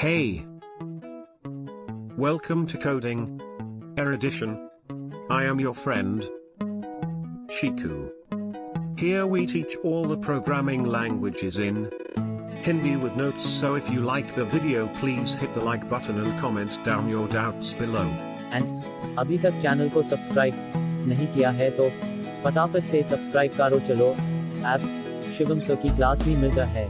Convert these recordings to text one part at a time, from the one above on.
Hey! Welcome to Coding Erudition. I am your friend, Shiku. Here we teach all the programming languages in Hindi with notes, so if you like the video please hit the like button and comment down your doubts below. And अभी तक channel को subscribe नहीं किया है तो फटाफट से subscribe करो। चलो ऐप शिवम सर की क्लास में मिलता है।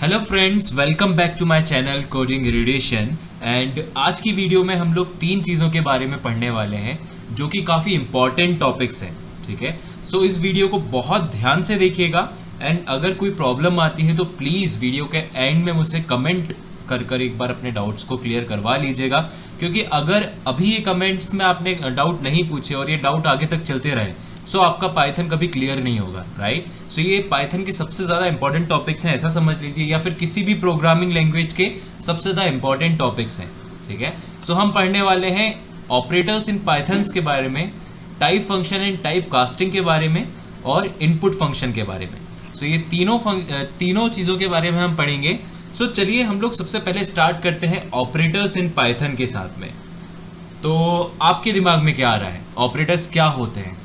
Hello friends, welcome back to my channel coding erudition. And आज की वीडियो में हम लोग 3 चीज़ों के बारे में पढ़ने वाले हैं जो कि काफ़ी इंपॉर्टेंट टॉपिक्स हैं। ठीक है, सो इस वीडियो को बहुत ध्यान से देखिएगा एंड अगर कोई प्रॉब्लम आती है तो प्लीज़ वीडियो के एंड में मुझसे कमेंट कर एक बार अपने डाउट्स को क्लियर करवा लीजिएगा, क्योंकि अगर अभी ये कमेंट्स में आपने डाउट नहीं पूछे और ये डाउट आगे तक चलते रहे सो आपका पाइथन कभी क्लियर नहीं होगा, राइट। सो ये पाइथन के सबसे ज़्यादा इंपॉर्टेंट टॉपिक्स हैं, ऐसा समझ लीजिए, या फिर किसी भी प्रोग्रामिंग लैंग्वेज के सबसे ज़्यादा इंपॉर्टेंट टॉपिक्स हैं। ठीक है, सो हम पढ़ने वाले हैं ऑपरेटर्स इन पाइथन्स के बारे में, type function and type casting के बारे में और इनपुट फंक्शन के बारे में। सो ये तीनों चीज़ों के बारे में हम पढ़ेंगे। सो चलिए हम लोग सबसे पहले स्टार्ट करते हैं ऑपरेटर्स इन पाइथन के साथ में। तो आपके दिमाग में क्या आ रहा है, ऑपरेटर्स क्या होते हैं,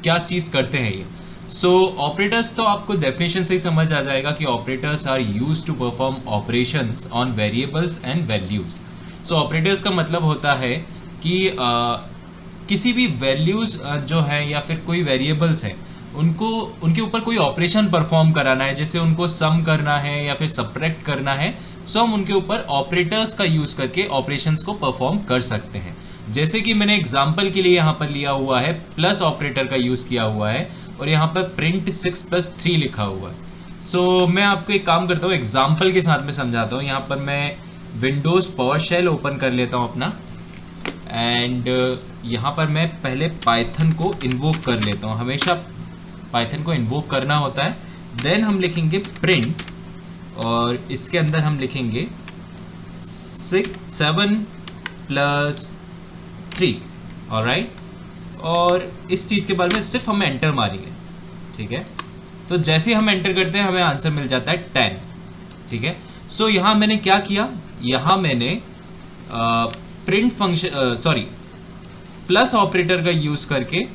क्या चीज़ करते हैं ये। सो ऑपरेटर्स तो आपको डेफिनेशन से ही समझ आ जाएगा कि operators are used to perform operations on variables and values. So operators का मतलब होता है कि किसी भी वैल्यूज़ जो है या फिर कोई वेरिएबल्स हैं उनके ऊपर कोई ऑपरेशन परफॉर्म कराना है, जैसे उनको सम करना है या फिर सब्ट्रैक्ट करना है, सो हम उनके ऊपर ऑपरेटर्स का यूज़ करके ऑपरेशंस को परफॉर्म कर सकते हैं। जैसे कि मैंने एग्जांपल के लिए यहाँ पर लिया हुआ है, प्लस ऑपरेटर का यूज़ किया हुआ है और यहाँ पर प्रिंट 6+3 लिखा हुआ है। सो मैं आपको एक काम करता हूँ, एग्जाम्पल के साथ में समझाता हूँ। यहाँ पर मैं विंडोज़ पावरशेल ओपन कर लेता हूँ अपना एंड यहाँ पर मैं पहले पाइथन को इन्वोक कर लेता हूँ। हमेशा पाइथन को इन्वोक करना होता है। देन हम लिखेंगे प्रिंट और इसके अंदर हम लिखेंगे 7+3, ऑलराइट। और इस चीज़ के बारे में सिर्फ हम एंटर मारेंगे। ठीक है, तो जैसे हम एंटर करते हैं हमें आंसर मिल जाता है 10। ठीक है, सो यहाँ मैंने क्या किया, यहाँ मैंने प्रिंट फंक्शन प्लस ऑपरेटर का यूज़ करके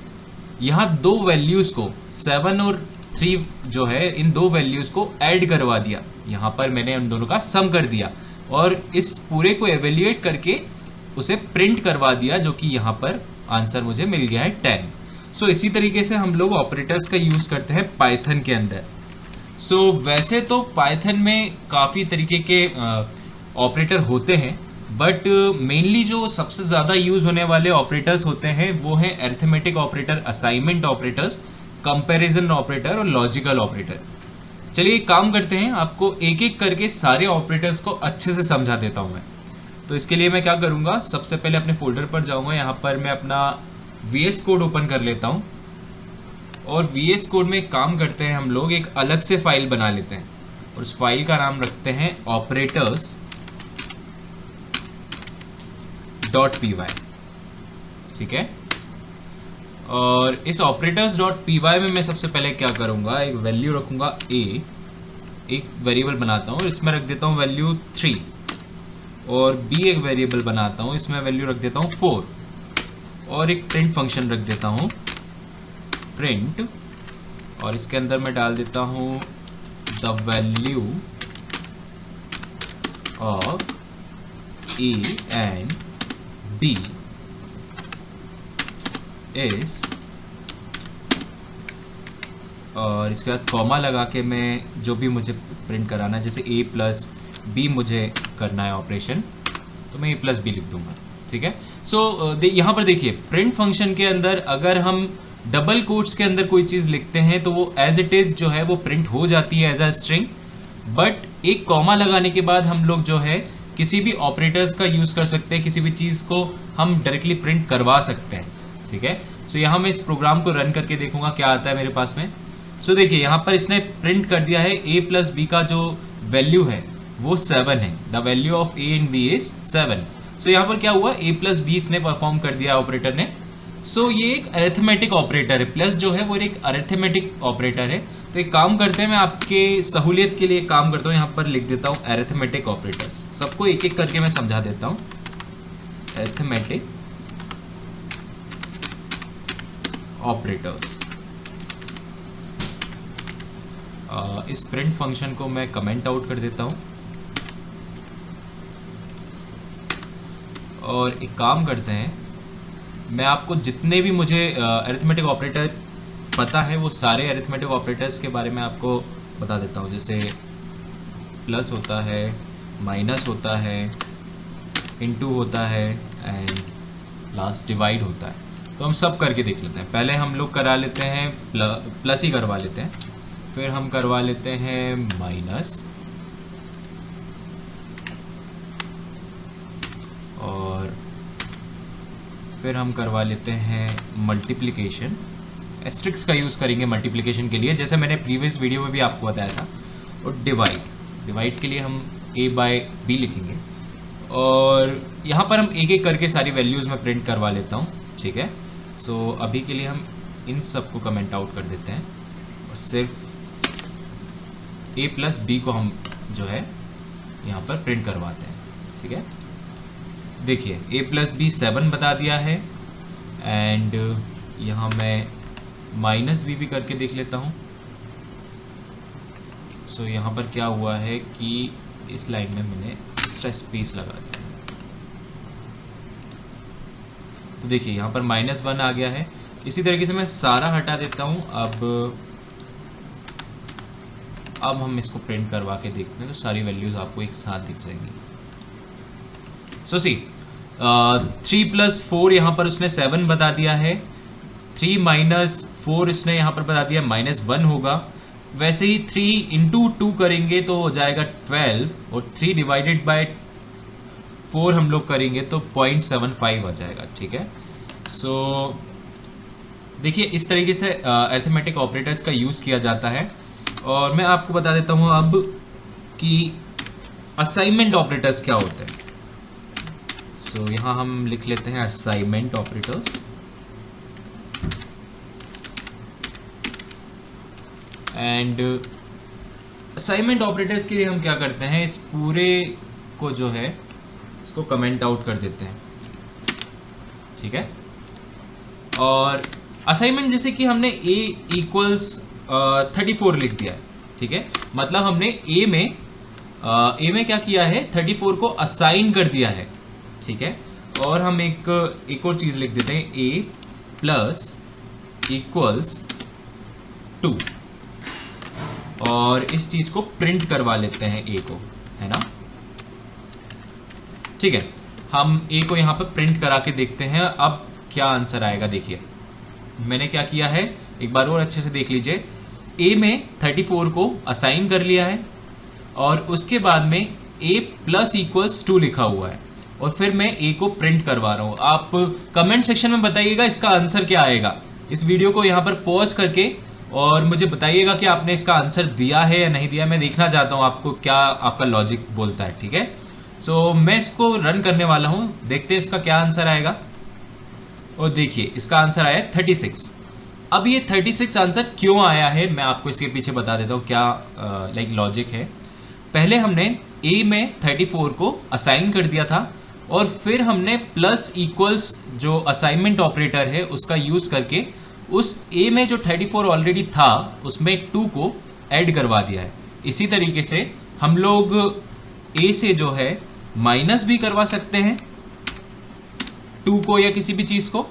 यहाँ 2 वैल्यूज़ को 7 और 3 जो है, इन 2 वैल्यूज़ को ऐड करवा दिया। यहाँ पर मैंने उन दोनों का सम कर दिया और इस पूरे को एवेल्यूएट करके उसे प्रिंट करवा दिया, जो कि यहाँ पर आंसर मुझे मिल गया है 10। सो इसी तरीके से हम लोग ऑपरेटर्स का यूज़ करते हैं पाइथन के अंदर। सो वैसे तो पाइथन में काफ़ी तरीके के ऑपरेटर होते हैं, बट मेनली जो सबसे ज़्यादा यूज़ होने वाले ऑपरेटर्स होते हैं वो हैं arithmetic operator, assignment operators, comparison operator और लॉजिकल ऑपरेटर। चलिए एक काम करते हैं, आपको एक एक करके सारे ऑपरेटर्स को अच्छे से समझा देता हूँ मैं। तो इसके लिए मैं क्या करूँगा, सबसे पहले अपने फोल्डर पर जाऊँगा, यहाँ पर मैं अपना VS कोड ओपन कर लेता हूँ और VS कोड में एक काम करते हैं, हम लोग एक अलग से फाइल बना लेते हैं और उस फाइल का नाम रखते हैं operators.py। ठीक है, और इस operators.py में मैं सबसे पहले क्या करूँगा, एक वैल्यू रखूँगा a, एक वेरिएबल बनाता हूँ, इसमें रख देता हूँ वैल्यू 3 और b एक वेरिएबल बनाता हूँ, इसमें वैल्यू रख देता हूँ 4 और एक प्रिंट फंक्शन रख देता हूँ प्रिंट और इसके अंदर मैं डाल देता हूँ the value of a and b is, और इसके बाद कॉमा लगा के मैं जो भी मुझे प्रिंट कराना है, जैसे a+b मुझे करना है ऑपरेशन, तो मैं a+b लिख दूंगा। ठीक है, सो यहाँ पर देखिए प्रिंट फंक्शन के अंदर अगर हम डबल कोट्स के अंदर कोई चीज़ लिखते हैं तो वो एज इट इज़ जो है वो प्रिंट हो जाती है एज अ स्ट्रिंग, बट एक कॉमा लगाने के बाद हम लोग जो है किसी भी ऑपरेटर्स का यूज़ कर सकते हैं, किसी भी चीज़ को हम डायरेक्टली प्रिंट करवा सकते हैं। ठीक है, सो यहाँ मैं इस प्रोग्राम को रन करके देखूंगा क्या आता है मेरे पास में। सो देखिए यहाँ पर इसने प्रिंट कर दिया है a+b का जो वैल्यू है वो 7 है, the value of a and b is 7। सो यहाँ पर क्या हुआ, a+b इसने परफॉर्म कर दिया ऑपरेटर ने। सो ये एक अरिथमेटिक ऑपरेटर है, प्लस जो है वो एक अरिथमेटिक ऑपरेटर है तो एक काम करते हैं, मैं आपके सहूलियत के लिए एक काम करता हूँ, यहाँ पर लिख देता हूँ अरिथमेटिक ऑपरेटर्स। सबको एक एक करके मैं समझा देता हूँ। अरिथमेटिक ऑपरेटर्स, इस प्रिंट फंक्शन को मैं कमेंट आउट कर देता हूँ। और एक काम करते हैं, मैं आपको जितने भी मुझे अरिथमेटिक ऑपरेटर पता है वो सारे अरिथमेटिक ऑपरेटर्स के बारे में आपको बता देता हूँ। जैसे प्लस होता है, माइनस होता है, इनटू होता है एंड लास्ट डिवाइड होता है। तो हम सब करके देख लेते हैं। पहले हम लोग करा लेते हैं प्लस ही करवा लेते हैं, फिर हम करवा लेते हैं माइनस, और फिर हम करवा लेते हैं मल्टीप्लिकेशन। एस्ट्रिक्स का यूज़ करेंगे मल्टीप्लिकेशन के लिए, जैसे मैंने प्रीवियस वीडियो में भी आपको बताया था। और डिवाइड के लिए हम a बाय b लिखेंगे, और यहाँ पर हम एक एक करके सारी वैल्यूज़ में प्रिंट करवा लेता हूँ, ठीक है। सो अभी के लिए हम इन सब को कमेंट आउट कर देते हैं और सिर्फ a प्लस b को हम जो है यहाँ पर प्रिंट करवाते हैं, ठीक है। देखिए a प्लस b 7 बता दिया है, एंड यहाँ मैं माइनस b भी करके देख लेता हूँ। सो यहाँ पर क्या हुआ है कि इस लाइन में मैंने एक्स्ट्रा स्पेस लगा दिया, तो देखिए यहाँ पर -1 आ गया है। इसी तरीके से मैं सारा हटा देता हूँ। अब हम इसको प्रिंट करवा के देखते हैं, तो सारी वैल्यूज़ आपको एक साथ दिख जाएंगी। सो सी 3 + 4 यहाँ पर उसने 7 बता दिया है, 3 - 4 इसने यहाँ पर बता दिया -1 होगा। वैसे ही 3 × 2 करेंगे तो हो जाएगा 12, और 3 डिवाइडेड बाय 4 हम लोग करेंगे तो 0.75 आ जाएगा, ठीक है। सो देखिए इस तरीके से अरिथमेटिक ऑपरेटर्स का यूज़ किया जाता है। और मैं आपको बता देता हूँ अब कि असाइनमेंट ऑपरेटर्स क्या होते हैं। सो यहाँ हम लिख लेते हैं assignment operators, and assignment operators के लिए हम क्या करते हैं, इस पूरे को जो है इसको कमेंट आउट कर देते हैं, ठीक है। और असाइनमेंट जैसे कि हमने a = 34 लिख दिया है, ठीक है। मतलब हमने a में क्या किया है, 34 को असाइन कर दिया है, ठीक है। और हम एक और चीज़ लिख देते हैं, a + = 2, और इस चीज़ को प्रिंट करवा लेते हैं a को, है ना, ठीक है। हम a को यहाँ पर प्रिंट करा के देखते हैं अब क्या आंसर आएगा। देखिए मैंने क्या किया है, एक बार और अच्छे से देख लीजिए। a में 34 को असाइन कर लिया है, और उसके बाद में a + = 2 लिखा हुआ है, और फिर मैं a को प्रिंट करवा रहा हूँ। आप कमेंट सेक्शन में बताइएगा इसका आंसर क्या आएगा। इस वीडियो को यहाँ पर पॉज करके और मुझे बताइएगा कि आपने इसका आंसर दिया है या नहीं दिया। मैं देखना चाहता हूँ आपको क्या आपका लॉजिक बोलता है, ठीक है। सो मैं इसको रन करने वाला हूँ, देखते हैं इसका क्या आंसर आएगा। और देखिए इसका आंसर आया 36। अब ये 36 आंसर क्यों आया है मैं आपको इसके पीछे बता देता हूँ क्या लॉजिक है। पहले हमने a में 34 को असाइन कर दिया था, और फिर हमने += जो असाइनमेंट ऑपरेटर है उसका यूज़ करके उस a में जो 34 ऑलरेडी था उसमें 2 को ऐड करवा दिया है। इसी तरीके से हम लोग a से जो है माइनस भी करवा सकते हैं 2 को या किसी भी चीज़ को,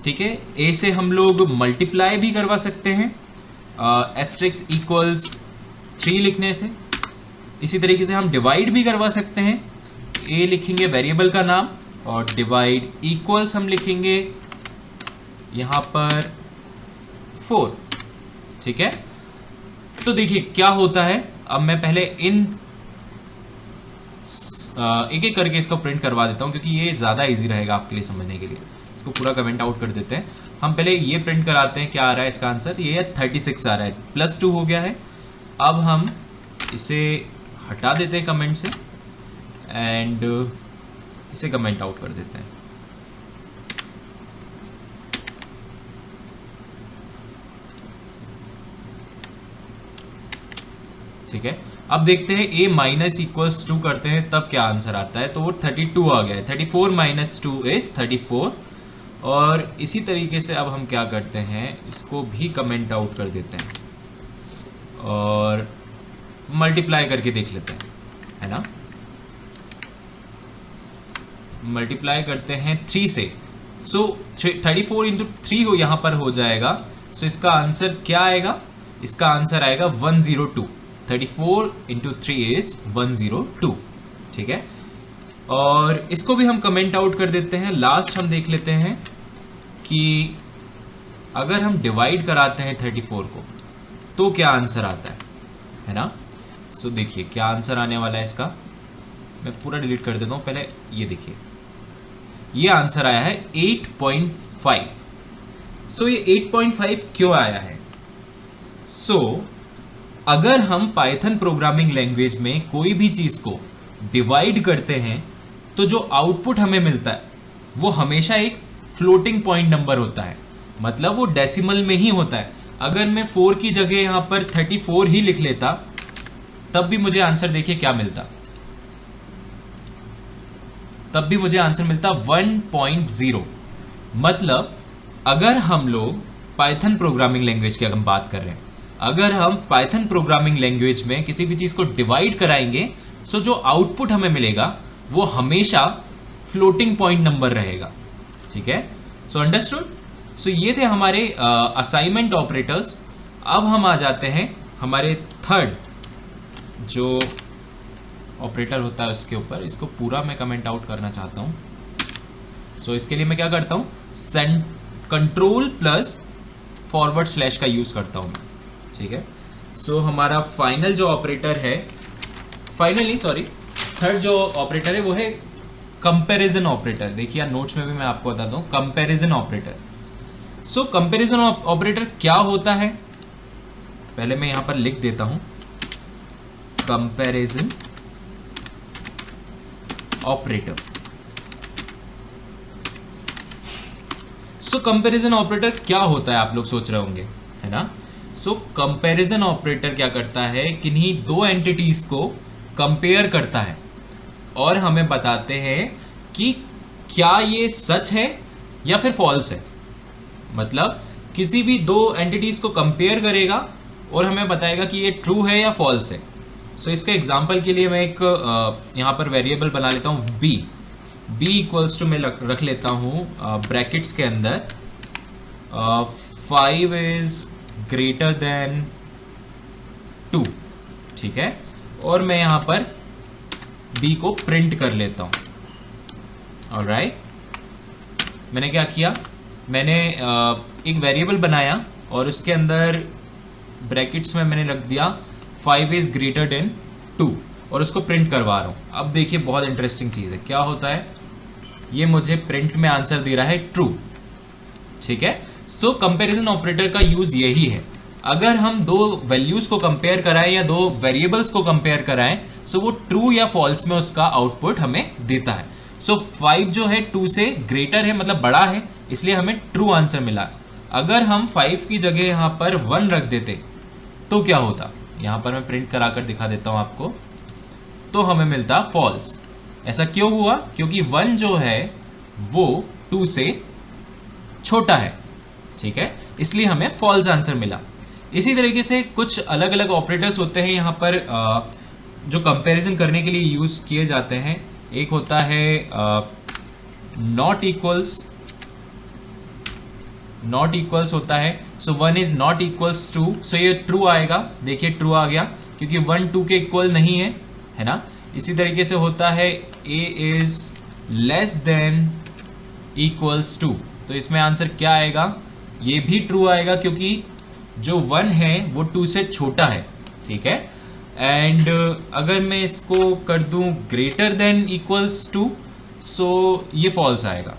ठीक है। a से हम लोग मल्टीप्लाई भी करवा सकते हैं * 3 लिखने से। इसी तरीके से हम डिवाइड भी करवा सकते हैं। a लिखेंगे वेरिएबल का नाम, और डिवाइड = हम लिखेंगे यहाँ पर 4, ठीक है। तो देखिए क्या होता है। अब मैं पहले इन एक एक करके इसको प्रिंट करवा देता हूँ, क्योंकि ये ज़्यादा इजी रहेगा आपके लिए समझने के लिए। इसको पूरा कमेंट आउट कर देते हैं। हम पहले ये प्रिंट कराते हैं क्या आ रहा है इसका आंसर। ये 36 आ रहा है, +2 हो गया है। अब हम इसे हटा देते हैं कमेंट से, एंड इसे कमेंट आउट कर देते हैं। ठीक है, अब देखते हैं a माइनस इक्वल्स 2 करते हैं तब क्या आंसर आता है, तो वो 32 आ गया है। 34 माइनस 2 इज 34। और इसी तरीके से अब हम क्या करते हैं, इसको भी कमेंट आउट कर देते हैं और मल्टीप्लाई करके देख लेते हैं, है ना। मल्टीप्लाई करते हैं 3 से, सो 34 इंटू 3 हो यहाँ पर हो जाएगा। सो इसका आंसर क्या आएगा, इसका आंसर आएगा 102। 34 इंटू 3 इज 102, ठीक है। और इसको भी हम कमेंट आउट कर देते हैं। लास्ट हम देख लेते हैं कि अगर हम डिवाइड कराते हैं 34 को तो क्या आंसर आता है ना। सो देखिए क्या आंसर आने वाला है इसका, मैं पूरा डिलीट कर देता हूँ। पहले ये देखिए, ये आंसर आया है 8.5। सो ये 8.5 क्यों आया है, अगर हम पाइथन प्रोग्रामिंग लैंग्वेज में कोई भी चीज़ को डिवाइड करते हैं तो जो आउटपुट हमें मिलता है वो हमेशा एक फ्लोटिंग पॉइंट नंबर होता है, मतलब वो डेसिमल में ही होता है। अगर मैं 4 की जगह यहाँ पर 34 ही लिख लेता तब भी मुझे आंसर देखिए क्या मिलता, तब भी मुझे आंसर मिलता 1.0। मतलब अगर हम लोग पाइथन प्रोग्रामिंग लैंग्वेज की अगर हम बात कर रहे हैं, अगर हम पाइथन प्रोग्रामिंग लैंग्वेज में किसी भी चीज़ को डिवाइड कराएंगे सो जो आउटपुट हमें मिलेगा वो हमेशा फ्लोटिंग पॉइंट नंबर रहेगा, ठीक है। So understood. सो ये थे हमारे असाइनमेंट ऑपरेटर्स। अब हम आ जाते हैं हमारे थर्ड जो ऑपरेटर होता है उसके ऊपर। इसको पूरा मैं कमेंट आउट करना चाहता हूँ। सो इसके लिए मैं क्या करता हूँ, कंट्रोल प्लस फॉरवर्ड स्लैश का यूज़ करता हूँ, ठीक है। सो हमारा फाइनल जो ऑपरेटर है, फाइनल नहीं सॉरी, थर्ड जो ऑपरेटर है वो है कंपैरिजन ऑपरेटर। देखिए नोट्स में भी मैं आपको बताता हूँ कंपैरिजन ऑपरेटर। सो कंपैरिजन ऑपरेटर क्या होता है, पहले मैं यहाँ पर लिख देता हूँ कंपैरिजन ऑपरेटर। सो कंपैरिजन ऑपरेटर क्या होता है आप लोग सोच रहे होंगे, है ना। सो कंपैरिजन ऑपरेटर क्या करता है, किन्हीं दो एंटिटीज को कंपेयर करता है और हमें बताते हैं कि क्या ये सच है या फिर फॉल्स है। मतलब किसी भी दो एंटिटीज को कंपेयर करेगा और हमें बताएगा कि ये ट्रू है या फॉल्स है। सो इसके एग्जांपल के लिए मैं एक यहाँ पर वेरिएबल बना लेता हूँ b इक्वल्स टू मैं रख लेता हूँ ब्रैकेट्स के अंदर 5 इज ग्रेटर देन 2, ठीक है। और मैं यहाँ पर b को प्रिंट कर लेता हूँ। ऑलराइट, मैंने क्या किया, मैंने एक वेरिएबल बनाया और उसके अंदर ब्रैकेट्स में मैंने रख दिया 5 इज ग्रेटर देन 2 और उसको प्रिंट करवा रहा हूँ। अब देखिए बहुत इंटरेस्टिंग चीज़ है, क्या होता है, ये मुझे प्रिंट में आंसर दे रहा है ट्रू, ठीक है। सो कंपैरिजन ऑपरेटर का यूज़ यही है, अगर हम दो वैल्यूज़ को कंपेयर कराएं या दो वेरिएबल्स को कंपेयर कराएं सो वो ट्रू या फॉल्स में उसका आउटपुट हमें देता है। सो 5 जो है 2 से ग्रेटर है, मतलब बड़ा है, इसलिए हमें ट्रू आंसर मिला। अगर हम 5 की जगह यहाँ पर 1 रख देते तो क्या होता, यहाँ पर मैं प्रिंट करा कर दिखा देता हूँ आपको, तो हमें मिलता फॉल्स। ऐसा क्यों हुआ, क्योंकि 1 जो है वो 2 से छोटा है, ठीक है, इसलिए हमें फॉल्स आंसर मिला। इसी तरीके से कुछ अलग अलग ऑपरेटर्स होते हैं यहाँ पर जो कंपैरिजन करने के लिए यूज़ किए जाते हैं। एक होता है नॉट इक्वल्स होता है। सो 1 इज नॉट इक्वल्स 2, सो ये ट्रू आएगा। देखिए ट्रू आ गया क्योंकि 1 2 के इक्वल नहीं है, है ना। इसी तरीके से होता है a is less than equals 2, तो इसमें आंसर क्या आएगा, ये भी ट्रू आएगा क्योंकि जो 1 है वो 2 से छोटा है, ठीक है। एंड अगर मैं इसको कर दूं ग्रेटर देन इक्वल्स 2, सो ये फॉल्स आएगा।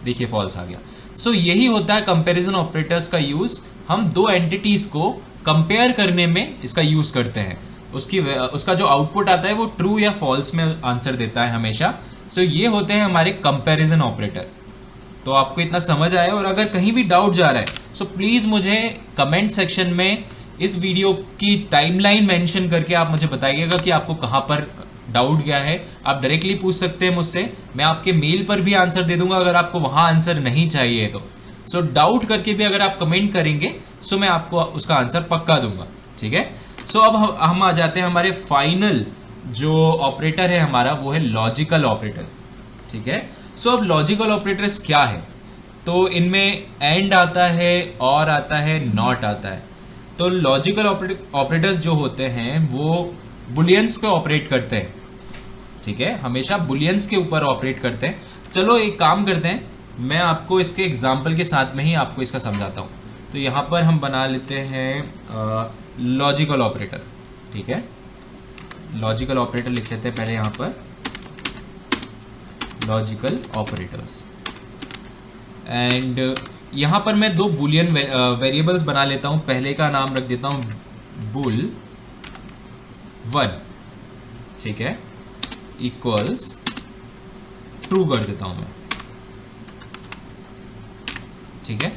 देखिए फॉल्स आ गया। सो यही होता है कंपैरिजन ऑपरेटर्स का यूज़। हम दो एंटिटीज़ को कंपेयर करने में इसका यूज़ करते हैं। उसका जो आउटपुट आता है वो ट्रू या फॉल्स में आंसर देता है हमेशा। सो ये होते हैं हमारे कंपैरिजन ऑपरेटर। तो आपको इतना समझ आया, और अगर कहीं भी डाउट जा रहा है सो प्लीज़ मुझे कमेंट सेक्शन में इस वीडियो की टाइमलाइन मेंशन करके आप मुझे बताइएगा कि आपको कहाँ पर डाउट गया है। आप डायरेक्टली पूछ सकते हैं मुझसे, मैं आपके मेल पर भी आंसर दे दूंगा अगर आपको वहाँ आंसर नहीं चाहिए तो। सो डाउट करके भी अगर आप कमेंट करेंगे सो मैं आपको उसका आंसर पक्का दूंगा, ठीक है। सो अब हम आ जाते हैं हमारे फाइनल जो ऑपरेटर है हमारा, वो है लॉजिकल ऑपरेटर्स, ठीक है। सो अब लॉजिकल ऑपरेटर्स क्या है, तो इनमें एंड आता है, और आता है, नॉट आता है। तो लॉजिकल ऑपरेटर्स जो होते हैं वो बुलियंस पे ऑपरेट करते हैं, ठीक है, हमेशा बुलियंस के ऊपर ऑपरेट करते हैं। चलो एक काम करते हैं, मैं आपको इसके एग्जाम्पल के साथ में ही आपको इसका समझाता हूँ। तो यहाँ पर हम बना लेते हैं लॉजिकल ऑपरेटर, ठीक है। लॉजिकल ऑपरेटर लिख लेते हैं पहले यहाँ पर, लॉजिकल ऑपरेटर्स। एंड यहाँ पर मैं दो बुलियन वेरिएबल्स बना लेता हूँ। पहले का नाम रख देता हूँ बुल 1, ठीक है, इक्वल्स ट्रू कर देता हूँ मैं, ठीक है।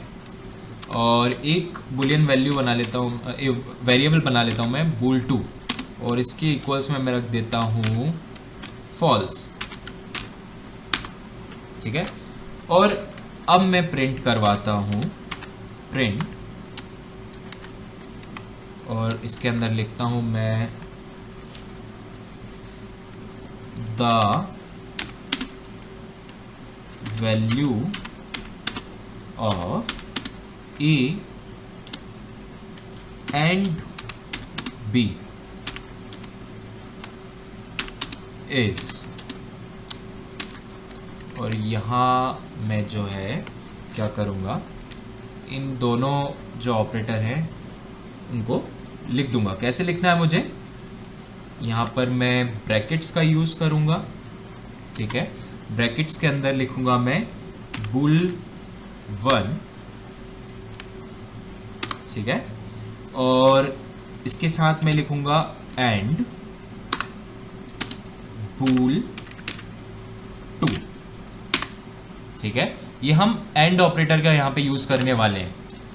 और एक बुलियन वैल्यू बना लेता हूँ, वेरिएबल बना लेता हूँ मैं बुल 2, और इसके इक्वल्स में मैं रख देता हूँ फॉल्स, ठीक है। और अब मैं प्रिंट करवाता हूँ प्रिंट, और इसके अंदर लिखता हूँ मैं the value of A and B is, और यहाँ मैं जो है क्या करूँगा, इन दोनों जो ऑपरेटर हैं उनको लिख दूंगा। कैसे लिखना है मुझे, यहाँ पर मैं ब्रैकेट्स का यूज़ करूँगा, ठीक है। ब्रैकेट्स के अंदर लिखूँगा मैं बुल 1, ठीक है, और इसके साथ में लिखूँगा एंड बुल 2, ठीक है। ये हम एंड ऑपरेटर का यहाँ पे यूज़ करने वाले हैं,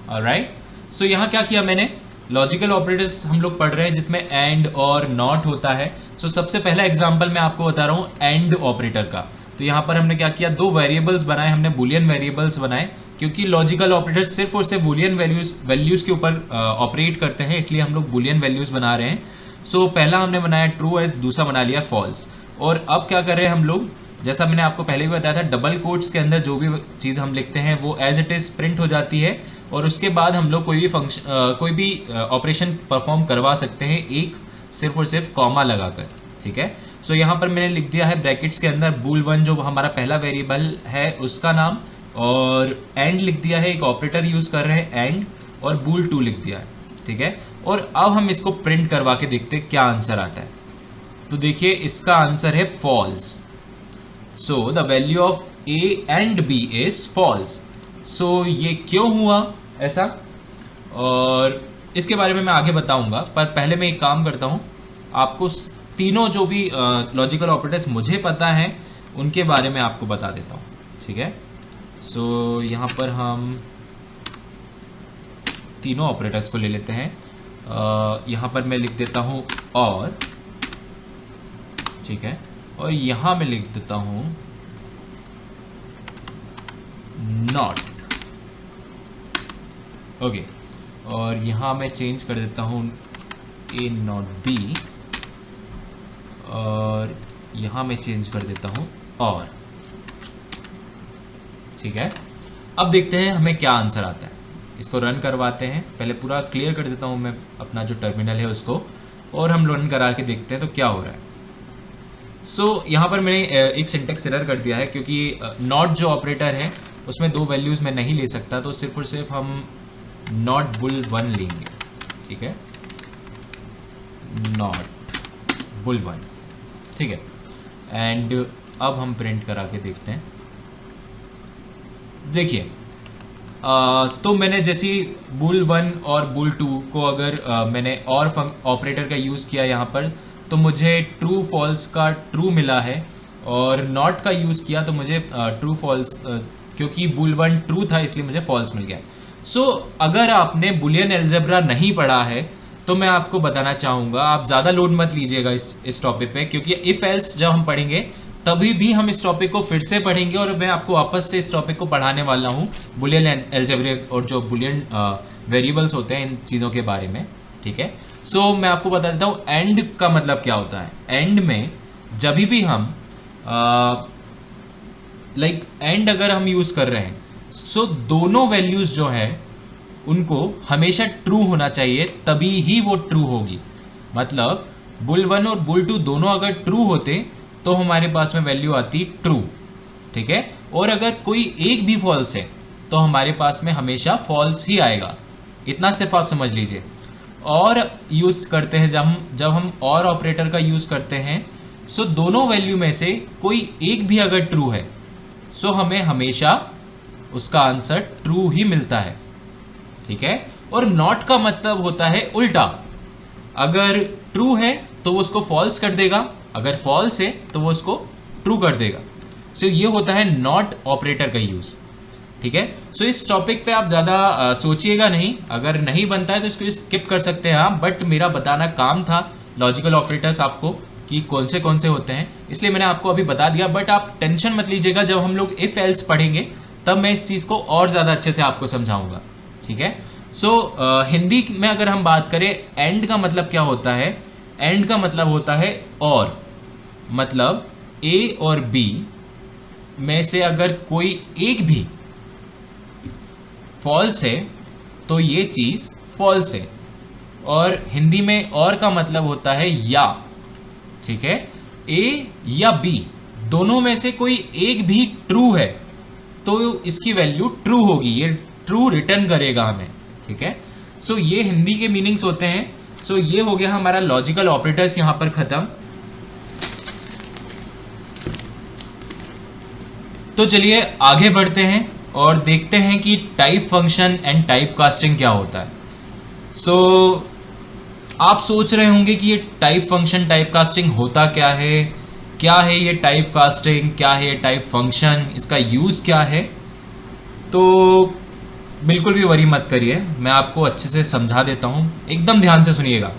ऑलराइट। सो यहाँ क्या किया मैंने, लॉजिकल ऑपरेटर्स हम लोग पढ़ रहे हैं जिसमें एंड और नॉट होता है। सो सबसे पहला एग्जांपल मैं आपको बता रहा हूँ एंड ऑपरेटर का। तो यहाँ पर हमने क्या किया, दो वेरिएबल्स बनाए, हमने बुलियन वेरिएबल्स बनाए, क्योंकि लॉजिकल ऑपरेटर्स सिर्फ और सिर्फ बुलियन वैल्यूज़ के ऊपर ऑपरेट करते हैं, इसलिए हम लोग बुलियन वैल्यूज़ बना रहे हैं। सो पहला हमने बनाया ट्रू और दूसरा बना लिया फॉल्स। और अब क्या कर रहे हैं हम लोग, जैसा मैंने आपको पहले भी बताया था, डबल कोट्स के अंदर जो भी चीज़ हम लिखते हैं वो एज इट इज़ प्रिंट हो जाती है, और उसके बाद हम लोग कोई भी ऑपरेशन परफॉर्म करवा सकते हैं एक सिर्फ और सिर्फ कॉमा लगाकर, ठीक है। सो यहाँ पर मैंने लिख दिया है ब्रैकेट्स के अंदर बुल 1 जो हमारा पहला वेरिएबल है उसका नाम, और एंड लिख दिया है, एक ऑपरेटर यूज़ कर रहे हैं एंड, और बुल 2 लिख दिया है, ठीक है। और अब हम इसको प्रिंट करवा के देखते हैं क्या आंसर आता है। तो देखिए इसका आंसर है false. So the value of A and B is false. So ये क्यों हुआ ऐसा, और इसके बारे में मैं आगे बताऊंगा, पर पहले मैं एक काम करता हूं, आपको तीनों जो भी लॉजिकल ऑपरेटर्स मुझे पता है उनके बारे में आपको बता देता हूं, ठीक है। सो यहाँ पर हम तीनों ऑपरेटर्स को ले लेते हैं। यहाँ पर मैं लिख देता हूँ और, ठीक है, और यहाँ मैं लिख देता हूँ नॉट, ओके। और यहाँ मैं चेंज कर देता हूँ ए नॉट बी, और यहाँ मैं चेंज कर देता हूँ और, ठीक है। अब देखते हैं हमें क्या आंसर आता है, इसको रन करवाते हैं। पहले पूरा क्लियर कर देता हूँ मैं अपना जो टर्मिनल है उसको, और हम रन करा के देखते हैं तो क्या हो रहा है। सो यहाँ पर मैंने एक सिंटेक्स एरर कर दिया है, क्योंकि नॉट जो ऑपरेटर है उसमें दो वैल्यूज़ मैं नहीं ले सकता, तो सिर्फ और सिर्फ हम नॉट बुल 1 लेंगे, ठीक है, नॉट बुल 1, ठीक है। एंड अब हम प्रिंट करा के देखते हैं। देखिए तो मैंने जैसे बुल 1 और बुल 2 को अगर मैंने और ऑपरेटर का यूज़ किया यहाँ पर, तो मुझे ट्रू फॉल्स का ट्रू मिला है, और नॉट का यूज़ किया तो मुझे ट्रू फॉल्स, क्योंकि बुल 1 ट्रू था इसलिए मुझे फॉल्स मिल गया। सो अगर आपने बुलियन अलजेब्रा नहीं पढ़ा है तो मैं आपको बताना चाहूँगा, आप ज़्यादा लोड मत लीजिएगा इस टॉपिक पे, क्योंकि इफ़ एल्स जब हम पढ़ेंगे तभी भी हम इस टॉपिक को फिर से पढ़ेंगे और मैं आपको वापस से इस टॉपिक को पढ़ाने वाला हूँ, बुलियन अलजेब्रा और जो बुलियन वेरिएबल्स होते हैं इन चीज़ों के बारे में, ठीक है। सो मैं आपको बता देता हूँ एंड का मतलब क्या होता है। एंड में जब भी हम एंड अगर हम यूज़ कर रहे हैं, सो दोनों वैल्यूज़ जो है उनको हमेशा ट्रू होना चाहिए, तभी ही वो ट्रू होगी। मतलब बुल 1 और बुल 2 दोनों अगर ट्रू होते तो हमारे पास में वैल्यू आती ट्रू, ठीक है। और अगर कोई एक भी फॉल्स है तो हमारे पास में हमेशा फॉल्स ही आएगा। इतना सिर्फ आप समझ लीजिए। और यूज़ करते हैं जब हम और ऑपरेटर का यूज़ करते हैं, सो दोनों वैल्यू में से कोई एक भी अगर ट्रू है सो हमें हमेशा उसका आंसर ट्रू ही मिलता है, ठीक है। और नॉट का मतलब होता है उल्टा, अगर ट्रू है तो वो उसको फॉल्स कर देगा, अगर फॉल्स है तो वो उसको ट्रू कर देगा। सो ये होता है नॉट ऑपरेटर का यूज़, ठीक है। सो इस टॉपिक पे आप ज़्यादा सोचिएगा नहीं, अगर नहीं बनता है तो इसको स्किप कर सकते हैं आप, बट मेरा बताना काम था लॉजिकल ऑपरेटर्स आपको कि कौन से होते हैं, इसलिए मैंने आपको अभी बता दिया। बट आप टेंशन मत लीजिएगा, जब हम लोग इफ़ एल्स पढ़ेंगे तब मैं इस चीज़ को और ज़्यादा अच्छे से आपको समझाऊंगा, ठीक है। सो हिंदी में अगर हम बात करें एंड का मतलब क्या होता है, एंड का मतलब होता है और, मतलब ए और बी में से अगर कोई एक भी फॉल्स है तो ये चीज़ फॉल्स है। और हिंदी में और का मतलब होता है या, ठीक है। ए या बी दोनों में से कोई एक भी ट्रू है तो इसकी वैल्यू ट्रू होगी, ये ट्रू रिटर्न करेगा हमें, ठीक है। सो ये हिंदी के मीनिंग्स होते हैं। सो ये हो गया हमारा लॉजिकल ऑपरेटर्स यहाँ पर ख़त्म। तो चलिए आगे बढ़ते हैं और देखते हैं कि type function and type casting क्या होता है। सो आप सोच रहे होंगे कि ये टाइप फंक्शन टाइप कास्टिंग होता क्या है ये टाइप कास्टिंग, क्या है ये टाइप फंक्शन, इसका यूज़ क्या है। तो बिल्कुल भी वरी मत करिए, मैं आपको अच्छे से समझा देता हूँ, एकदम ध्यान से सुनिएगा।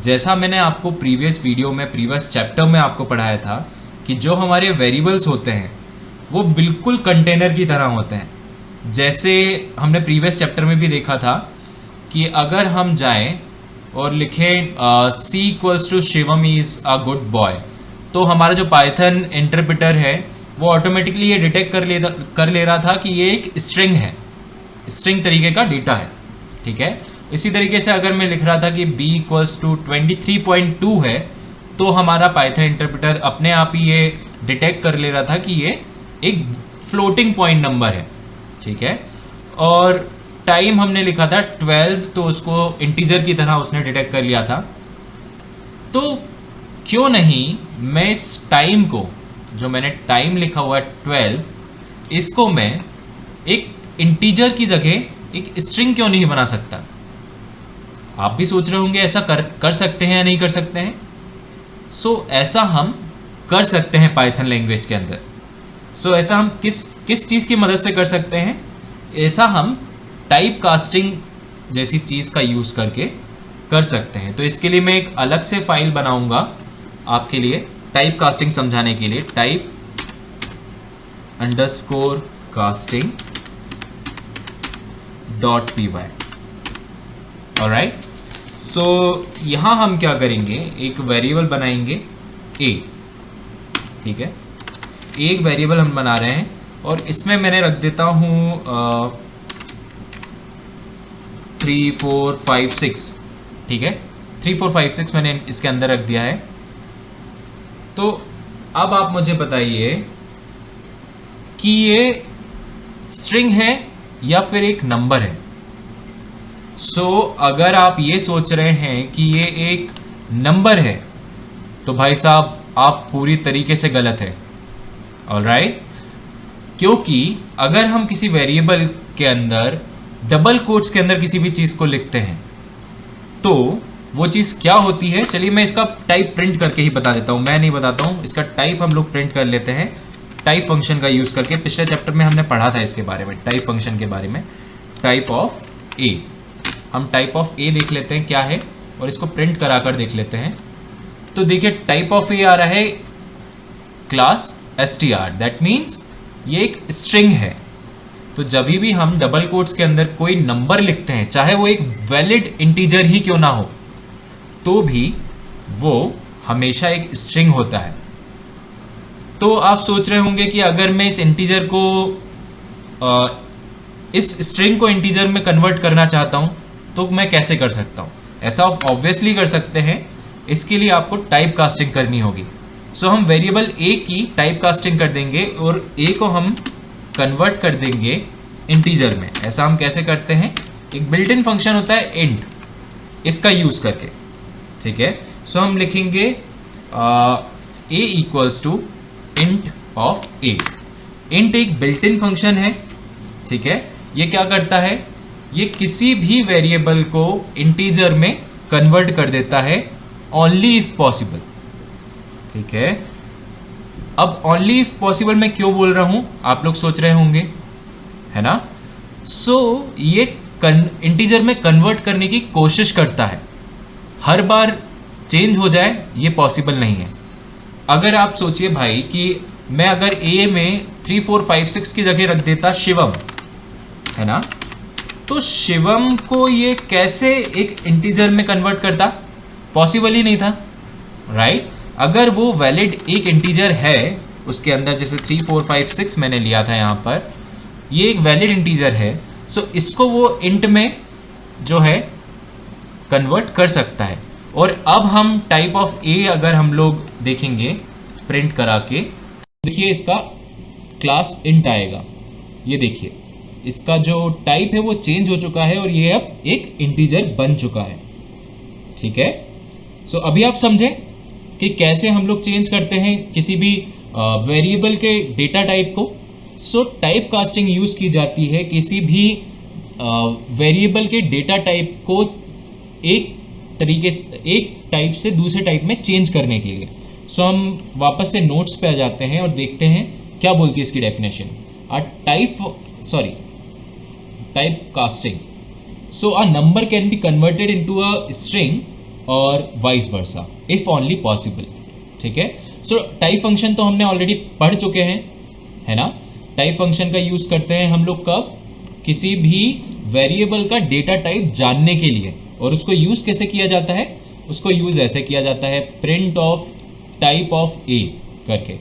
जैसा मैंने आपको प्रीवियस वीडियो में, प्रीवियस चैप्टर में आपको पढ़ाया था कि जो हमारे वेरिएबल्स होते हैं वो बिल्कुल कंटेनर की तरह होते हैं। जैसे हमने प्रीवियस चैप्टर में भी देखा था कि अगर हम जाएं और लिखें C = Shivam is a good boy, तो हमारा जो पाइथन इंटरप्रेटर है वो ऑटोमेटिकली ये डिटेक्ट कर ले रहा था कि ये एक स्ट्रिंग है, स्ट्रिंग तरीके का डेटा है, ठीक है। इसी तरीके से अगर मैं लिख रहा था कि b = 23.2 है, तो हमारा पाइथन इंटरप्रेटर अपने आप ही ये डिटेक्ट कर ले रहा था कि ये एक फ्लोटिंग पॉइंट नंबर है, ठीक है। और टाइम हमने लिखा था 12, तो उसको इंटीजर की तरह उसने डिटेक्ट कर लिया था। तो क्यों नहीं मैं इस टाइम को, जो मैंने टाइम लिखा हुआ है 12, इसको मैं एक इंटीजर की जगह एक स्ट्रिंग क्यों नहीं बना सकता। आप भी सोच रहे होंगे ऐसा कर सकते हैं या नहीं कर सकते हैं। सो ऐसा हम कर सकते हैं पाइथन लैंग्वेज के अंदर। सो ऐसा हम किस चीज़ की मदद से कर सकते हैं, ऐसा हम टाइप कास्टिंग जैसी चीज़ का यूज़ करके कर सकते हैं। तो इसके लिए मैं एक अलग से फाइल बनाऊंगा आपके लिए टाइप कास्टिंग समझाने के लिए, टाइप _casting.py। ऑलराइट। सो यहाँ हम क्या करेंगे, एक वेरिएबल बनाएंगे a, ठीक है। एक वेरिएबल हम बना रहे हैं और इसमें मैंने रख देता हूँ 3 4 5 6, ठीक है। 3 4 5 6 मैंने इसके अंदर रख दिया है। तो अब आप मुझे बताइए कि ये स्ट्रिंग है या फिर एक नंबर है। सो अगर आप ये सोच रहे हैं कि ये एक नंबर है तो भाई साहब आप पूरी तरीके से गलत है, ऑलराइट। क्योंकि अगर हम किसी वेरिएबल के अंदर डबल कोट्स के अंदर किसी भी चीज़ को लिखते हैं तो वो चीज़ क्या होती है, चलिए मैं इसका टाइप प्रिंट करके ही बता देता हूँ, मैं नहीं बताता हूँ। इसका टाइप हम लोग प्रिंट कर लेते हैं टाइप फंक्शन का यूज़ करके। पिछले चैप्टर में हमने पढ़ा था इसके बारे में, टाइप फंक्शन के बारे में, टाइप ऑफ ए। हम टाइप ऑफ ए देख लेते हैं क्या है और इसको प्रिंट करा कर देख लेते हैं। तो देखिए टाइप ऑफ ए आ रहा है क्लास str, दैट मीन्स ये एक स्ट्रिंग है। तो जब भी हम डबल कोट्स के अंदर कोई नंबर लिखते हैं, चाहे वो एक वैलिड इंटीजर ही क्यों ना हो, तो भी वो हमेशा एक स्ट्रिंग होता है। तो आप सोच रहे होंगे कि अगर मैं इस इंटीजर को इस स्ट्रिंग को इंटीजर में कन्वर्ट करना चाहता हूं तो मैं कैसे कर सकता हूं? ऐसा आप ऑब्वियसली कर सकते हैं। इसके लिए आपको टाइप कास्टिंग करनी होगी। सो हम वेरिएबल ए की टाइप कास्टिंग कर देंगे और ए को हम कन्वर्ट कर देंगे इंटीजर में। ऐसा हम कैसे करते हैं? एक बिल्ट इन फंक्शन होता है इंट, इसका यूज करके, ठीक है। सो हम लिखेंगे A equals to int of A. Int एक बिल्ट इन फंक्शन है, ठीक है। ये क्या करता है? ये किसी भी वेरिएबल को इंटीजर में कन्वर्ट कर देता है ओनली इफ पॉसिबल, ठीक है। अब ओनली इफ पॉसिबल मैं क्यों बोल रहा हूं आप लोग सोच रहे होंगे, है ना। सो ये इंटीजर में कन्वर्ट करने की कोशिश करता है, हर बार चेंज हो जाए ये पॉसिबल नहीं है। अगर आप सोचिए भाई कि मैं अगर ए में 3 4 5 6 की जगह रख देता शिवम, है ना, तो शिवम को ये कैसे एक इंटीजर में कन्वर्ट करता? पॉसिबल ही नहीं था, राइट। अगर वो वैलिड एक इंटीजर है उसके अंदर, जैसे 3 4 5 6 मैंने लिया था यहाँ पर, ये एक वैलिड इंटीजर है, सो इसको वो इंट में जो है कन्वर्ट कर सकता है। और अब हम टाइप ऑफ ए अगर हम लोग देखेंगे प्रिंट करा के, देखिए इसका क्लास इंट आएगा। ये देखिए इसका जो टाइप है वो चेंज हो चुका है और ये अब एक इंटीजर बन चुका है, ठीक है। सो अभी आप समझे कि कैसे हम लोग चेंज करते हैं किसी भी वेरिएबल के डेटा टाइप को। सो टाइप कास्टिंग यूज़ की जाती है किसी भी वेरिएबल के डेटा टाइप को एक तरीके से, एक टाइप से दूसरे टाइप में चेंज करने के लिए। सो हम वापस से नोट्स पे आ जाते हैं और देखते हैं क्या बोलती है इसकी definition. Type casting, so a number can be converted into a string और vice versa if only possible, ठीक है। सो टाइप फंक्शन तो हमने ऑलरेडी पढ़ चुके हैं, है ना। टाइप फंक्शन का यूज़ करते हैं हम लोग कब? किसी भी वेरिएबल का डेटा टाइप जानने के लिए। और उसको यूज़ कैसे किया जाता है? उसको यूज़ ऐसे किया जाता है, प्रिंट ऑफ टाइप ऑफ ए करके,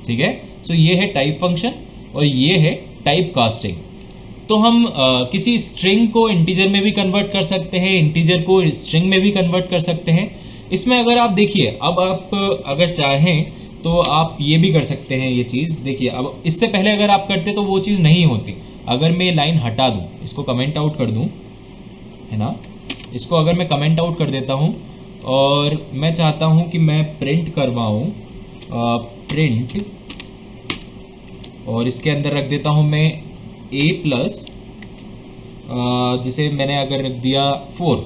ठीक है। सो ये है टाइप फंक्शन और ये है टाइप कास्टिंग। तो हम किसी स्ट्रिंग को इंटीजर में भी कन्वर्ट कर सकते हैं, इंटीजर को स्ट्रिंग में भी कन्वर्ट कर सकते हैं। इसमें अगर आप देखिए, अब आप अगर चाहें तो आप ये भी कर सकते हैं ये चीज़। देखिए अब इससे पहले अगर आप करते तो वो चीज़ नहीं होती। अगर मैं ये लाइन हटा दूँ, इसको कमेंट आउट कर दूँ, है ना, इसको अगर मैं कमेंट आउट कर देता हूँ और मैं चाहता हूँ कि मैं प्रिंट करवाऊँ प्रिंट, और इसके अंदर रख देता हूँ मैं a प्लस, जिसे मैंने अगर रख दिया 4,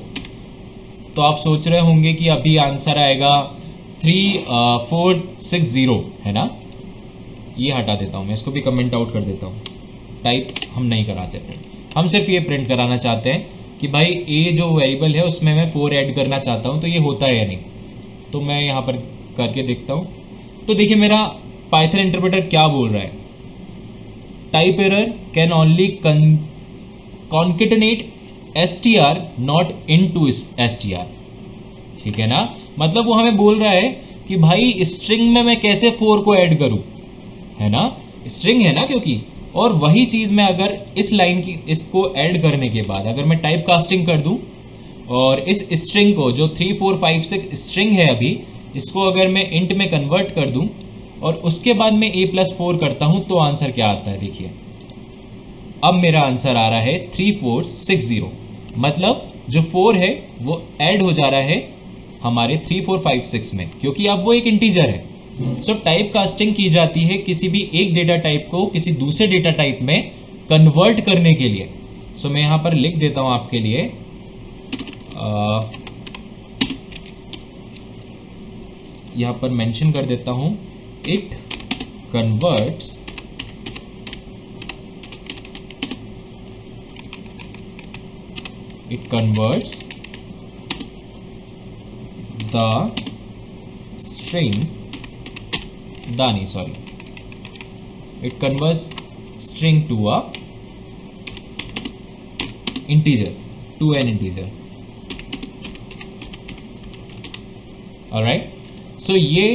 तो आप सोच रहे होंगे कि अभी आंसर आएगा 3460, है ना। ये हटा देता हूँ मैं, इसको भी कमेंट आउट कर देता हूँ। टाइप हम नहीं कराते प्रिंट, हम सिर्फ ये प्रिंट कराना चाहते हैं कि भाई ए जो वेरिएबल है उसमें मैं 4 ऐड करना चाहता हूँ, तो ये होता है या नहीं। तो मैं यहाँ पर करके देखता हूँ। तो देखिए मेरा पाइथन इंटरप्रेटर क्या बोल रहा है, type error can only concatenate str not into str, ठीक है ना। मतलब वो हमें बोल रहा है कि भाई स्ट्रिंग में मैं कैसे 4 को ऐड करूं, है ना, स्ट्रिंग है ना क्योंकि। और वही चीज़ मैं अगर इस लाइन की इसको ऐड करने के बाद अगर मैं टाइप कास्टिंग कर दूं और इस स्ट्रिंग को जो 3 4 5 6 स्ट्रिंग है अभी, इसको अगर मैं इंट में कन्वर्ट कर दूं और उसके बाद मैं a+4 करता हूं, तो आंसर क्या आता है? देखिए अब मेरा आंसर आ रहा है 3460। मतलब जो 4 है वो ऐड हो जा रहा है हमारे 3 4 5 6 में, क्योंकि अब वो एक इंटीजर है। सो टाइप कास्टिंग की जाती है किसी भी एक डेटा टाइप को किसी दूसरे डेटा टाइप में कन्वर्ट करने के लिए। सो मैं यहाँ पर लिख देता हूँ आपके लिए, यहाँ पर मेंशन कर देता हूँ, it converts it converts the string it converts string to a integer, to an integer. Alright, so ये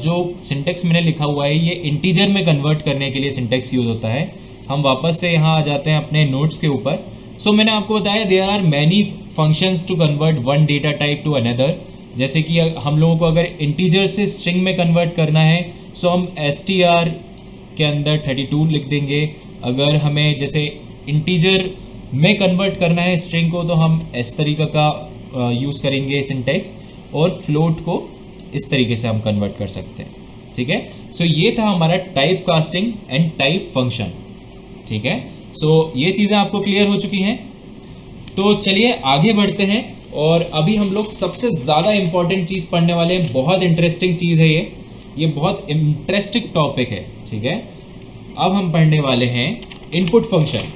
जो सिंटेक्स मैंने लिखा हुआ है ये इंटीजर में कन्वर्ट करने के लिए सिंटेक्स यूज होता है। हम वापस से यहाँ आ जाते हैं अपने नोट्स के ऊपर। सो मैंने आपको बताया there are many functions to convert one data type to another. जैसे कि हम लोगों को अगर इंटीजर से स्ट्रिंग में कन्वर्ट करना है सो हम str के अंदर 32 लिख देंगे। अगर हमें जैसे इंटीजर में कन्वर्ट करना है स्ट्रिंग को तो हम इस तरीके का यूज़ करेंगे सिंटेक्स, और फ्लोट को इस तरीके से हम कन्वर्ट कर सकते हैं। ठीक है, सो ये था हमारा type casting and type function. ठीक है, सो ये चीज़ें आपको क्लियर हो चुकी हैं। तो चलिए आगे बढ़ते हैं, और अभी हम लोग सबसे ज़्यादा इम्पॉर्टेंट चीज़ पढ़ने वाले हैं। बहुत इंटरेस्टिंग चीज़ है ये बहुत इंटरेस्टिंग टॉपिक है। ठीक है, अब हम पढ़ने वाले हैं इनपुट फंक्शन।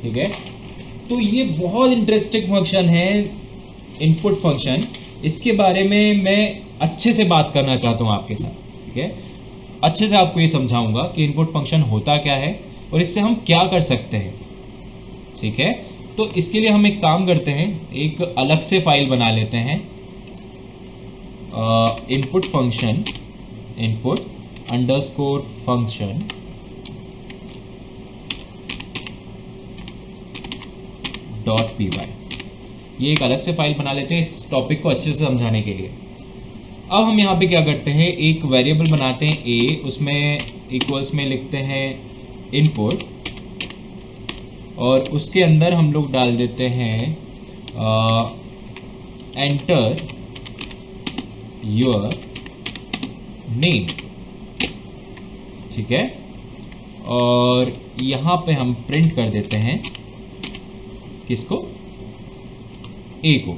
ठीक है, तो ये बहुत इंटरेस्टिंग फंक्शन है इनपुट फंक्शन। इसके बारे में मैं अच्छे से बात करना चाहता हूँ आपके साथ। ठीक है, अच्छे से आपको ये समझाऊंगा कि इनपुट फंक्शन होता क्या है और इससे हम क्या कर सकते हैं। ठीक है, तो इसके लिए हम एक काम करते हैं, एक अलग से फाइल बना लेते हैं, input function input underscore function .py। ये एक अलग से फाइल बना लेते हैं इस टॉपिक को अच्छे से समझाने के लिए। अब हम यहाँ पे क्या करते हैं, एक वेरिएबल बनाते हैं a, उसमें इक्वल्स में लिखते हैं इनपुट, और उसके अंदर हम लोग डाल देते हैं एंटर योर नेम। ठीक है, और यहाँ पे हम प्रिंट कर देते हैं किसको, a को।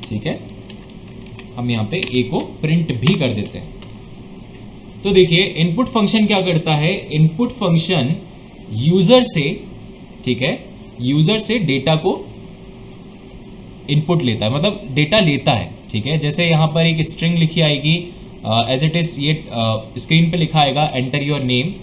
ठीक है, हम यहाँ पे a को प्रिंट भी कर देते हैं। तो देखिए इनपुट फंक्शन क्या करता है, इनपुट फंक्शन यूजर से, ठीक है, यूजर से डेटा को इनपुट लेता है, मतलब डेटा लेता है। ठीक है, जैसे यहाँ पर एक स्ट्रिंग लिखी आएगी एज इट इज, ये स्क्रीन पे लिखा आएगा एंटर योर नेम,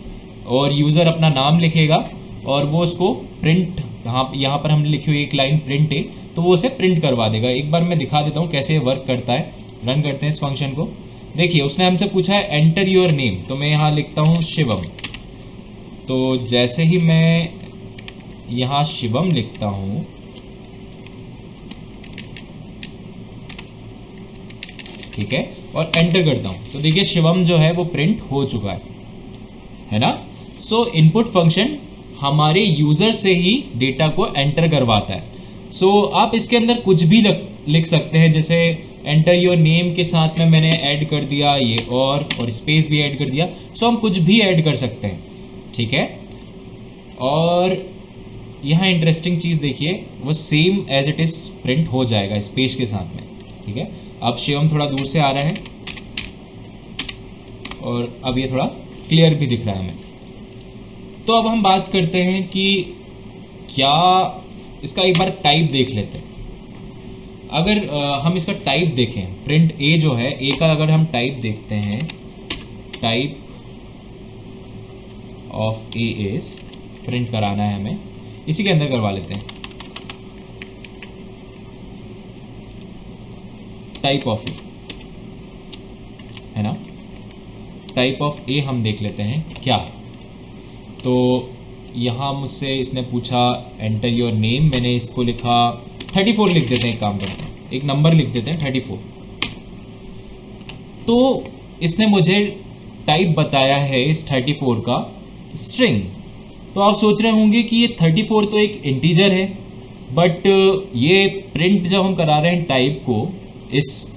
और यूज़र अपना नाम लिखेगा और वो उसको प्रिंट, यहाँ पर हमने लिखी हुई एक लाइन प्रिंट है, तो वो उसे प्रिंट करवा देगा। एक बार मैं दिखा देता हूँ कैसे वर्क करता है। रन करते हैं इस फंक्शन को। देखिए उसने हमसे पूछा है एंटर योर नेम, तो मैं यहाँ लिखता हूँ शिवम। तो जैसे ही मैं यहाँ शिवम लिखता हूँ, ठीक है, और एंटर करता हूँ, तो देखिए शिवम जो है वो प्रिंट हो चुका है ना। सो इनपुट फंक्शन हमारे यूज़र से ही डेटा को एंटर करवाता है। सो आप इसके अंदर कुछ भी लिख सकते हैं, जैसे एंटर योर नेम के साथ में मैंने ऐड कर दिया ये और स्पेस भी ऐड कर दिया। सो हम कुछ भी ऐड कर सकते हैं। ठीक है, और यहाँ इंटरेस्टिंग चीज़ देखिए, वो same as it is print हो जाएगा स्पेस के साथ में। ठीक है, अब शिवम थोड़ा दूर से आ रहा है और अब ये थोड़ा क्लियर भी दिख रहा है हमें। तो अब हम बात करते हैं कि क्या इसका एक बार टाइप देख लेते हैं। अगर हम इसका टाइप देखें, प्रिंट ए जो है, ए का अगर हम टाइप देखते हैं, type of A is, print कराना है हमें, इसी के अंदर करवा लेते हैं टाइप ऑफ ए, है ना। टाइप ऑफ ए हम देख लेते हैं क्या है। तो यहाँ मुझसे इसने पूछा एंटर योर नेम, मैंने इसको लिखा 34 लिख देते हैं, एक काम करते हैं, एक नंबर लिख देते हैं 34। तो इसने मुझे टाइप बताया है इस 34 का स्ट्रिंग। तो आप सोच रहे होंगे कि ये 34 तो एक इंटीजर है, बट ये प्रिंट जब हम करा रहे हैं टाइप को, इस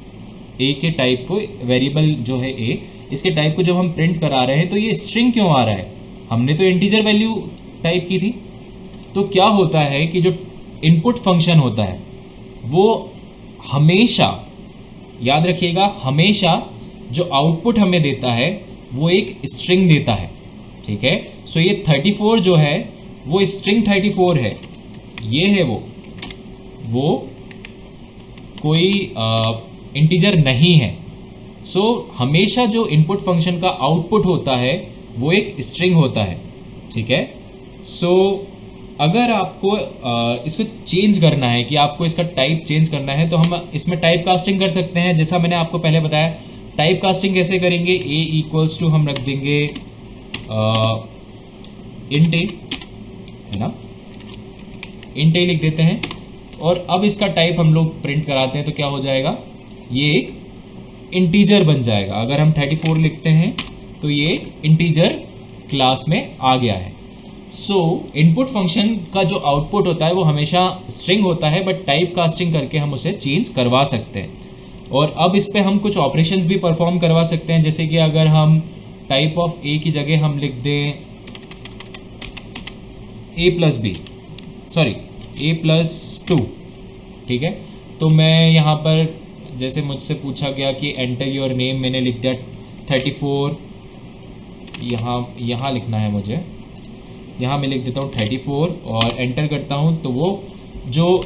ए के टाइप को, वेरिएबल जो है ए, इसके टाइप को जब हम प्रिंट करा रहे हैं तो ये स्ट्रिंग क्यों आ रहा है? हमने तो इंटीजर वैल्यू टाइप की थी। तो क्या होता है कि जो इनपुट फंक्शन होता है वो हमेशा, याद रखिएगा, हमेशा जो आउटपुट हमें देता है वो एक स्ट्रिंग देता है। ठीक है, सो ये 34 जो है वो स्ट्रिंग 34 है, ये है वो, वो कोई इंटीजर नहीं है। सो हमेशा जो इनपुट फंक्शन का आउटपुट होता है वो एक स्ट्रिंग होता है, ठीक है। सो अगर आपको इसको चेंज करना है कि आपको इसका टाइप चेंज करना है तो हम इसमें टाइप कास्टिंग कर सकते हैं, जैसा मैंने आपको पहले बताया। टाइप कास्टिंग कैसे करेंगे, ए इक्वल्स टू हम रख देंगे इंट ए, है ना, इंट ए लिख देते हैं और अब इसका टाइप हम लोग प्रिंट कराते हैं तो क्या हो जाएगा, ये एक इंटीजर बन जाएगा। अगर हम 34 लिखते हैं तो ये एक इंटीजर क्लास में आ गया है। सो इनपुट फंक्शन का जो आउटपुट होता है वो हमेशा स्ट्रिंग होता है, बट टाइप कास्टिंग करके हम उसे चेंज करवा सकते हैं। और अब इस पे हम कुछ ऑपरेशंस भी परफॉर्म करवा सकते हैं, जैसे कि अगर हम टाइप ऑफ ए की जगह हम लिख दें a+2, ठीक है। तो मैं यहाँ पर जैसे मुझसे पूछा गया कि एंटर योर नेम, मैंने लिख दिया 34, यहाँ लिखना है मुझे, यहाँ मैं लिख देता हूँ 34 और एंटर करता हूँ तो वो जो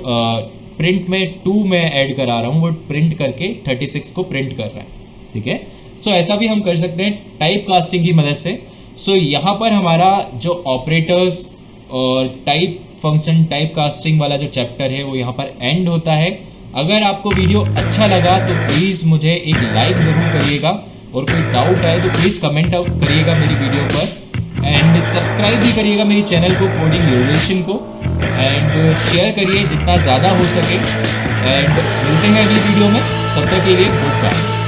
प्रिंट में 2 मैं ऐड करा रहा हूँ वो प्रिंट करके 36 को प्रिंट कर रहा है, ठीक है। सो ऐसा भी हम कर सकते हैं टाइप कास्टिंग की मदद से। सो यहाँ पर हमारा जो ऑपरेटर्स और टाइप फंक्शन टाइप कास्टिंग वाला जो चैप्टर है वो यहाँ पर एंड होता है। अगर आपको वीडियो अच्छा लगा तो प्लीज़ मुझे एक लाइक ज़रूर करिएगा और कोई डाउट आए तो प्लीज़ कमेंट करिएगा मेरी वीडियो पर, एंड सब्सक्राइब भी करिएगा मेरी चैनल को कोडिंग रिलेशन को, एंड शेयर करिए जितना ज़्यादा हो सके। एंड मिलते हैं अगली वीडियो में, तब तक के लिए गुड बाय।